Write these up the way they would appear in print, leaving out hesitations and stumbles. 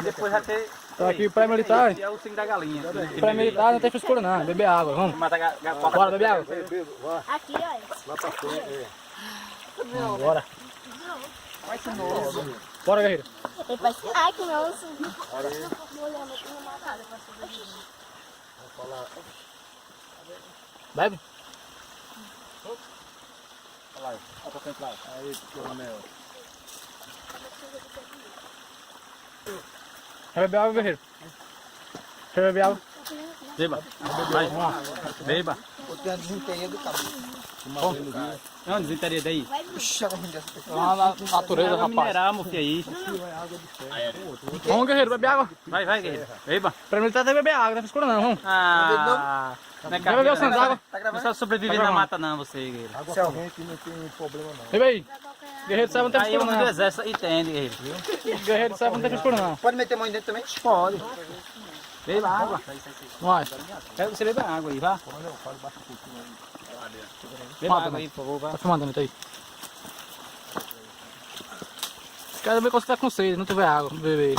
Depois já ter... Tá aqui o pré-militar. É o 5 da galinha. Pré-militar não tem frescura não, beber água, vamos. Bora beber água. Aqui, ó. Lá pra frente, Bora. Vai ser novo. Bora, guerreiro. Ai, que nossa. Bebe. olha lá, olha pra frente lá. Aí, coronel. Quer beber água, guerreiro? Quer beber água? Beba. Vai. Beba. Tem a desinteria do cabelo. Não, desinteria daí. Lá na natureza, Água rapaz. mineral, meu filho, aí. Vamos, guerreiro, beber água. Vai, guerreiro. Beba. Pré-militar tem que beber água, não tem frescura não, vamos. Ah, não é Quer beber o sangue d'água? Não só sobreviver na mata não, você, guerreiro. Água corrente não tem problema não. Bebe aí. Guerreiro sabe, não tem Aí frescura o do não. exército entende, guerreiro. Guerreiro sabe, não tem frescura não. Pode meter a mão dentro também? Pode. Beba água. Vai. Quero que você beba água aí, vá. Beba água aí, por favor, vá. Tá filmando, Anitta, aí. Quero ver quando você tá com sede, não tiver água, beber.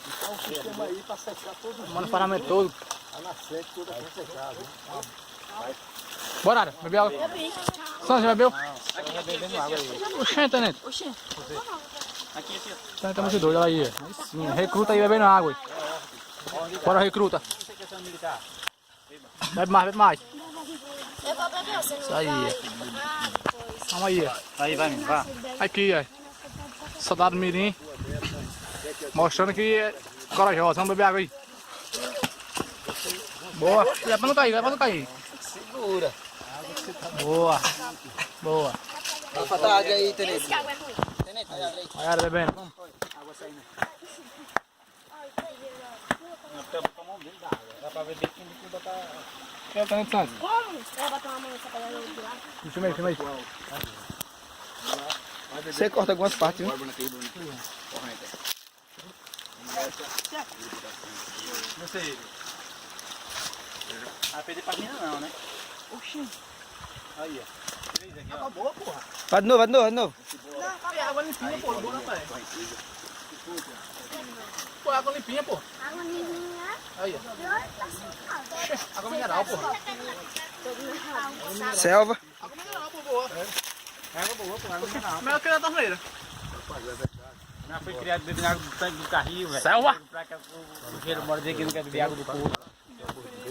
Então o sistema aí pra secar todo mundo. Mano, o paramento todo. A nascente toda pra secar, viu? Bora, Ara, bebe água. Sandra, já bebeu? Aqui, bebendo água aí. Oxente, Anitta. Oxê. Aqui. Tá muito doido, olha aí. Aí sim, recruta aí bebendo água. Aí. Bora, recruta. Bebe mais, bebe mais. Eu vou beber, você não Isso aí. Calma aí. Aí, vai, vá. Aqui, ó. Soldado mirim. Mostrando que é corajoso. Vamos beber água aí. Boa. Vai pra não cair, vai pra não cair. Segura. Boa. Boa. Vai faltar água aí, Tenente. Esse água é ruim. Tenente, olha aí. Vai, Ara, bebendo. Vamos. Água saindo. Dá pra beber que não botar... Quer o Tenente Santos? Como? Você vai botar uma mão nessa pedra do lado? Filma aí, filma aí. Você corta algumas partes, viu? Não sei. Ah, perder pra mina não, né? Oxê. Aí, ó. Três aqui, ó. Boa, porra. Vai de novo, vai de novo, vai de novo. É água limpinha, pô. Boa, rapaz. Pô, água limpinha, pô. Água limpinha. Aí, ó. Água mineral, pô. Selva. Água mineral, pô, boa. Água boa, pô. Água mineral. Melhor que a da torneira. Não foi criado bebendo água do tanque do carrinho, velho. Selva. O cheiro mora dizer que não quer beber água do poço.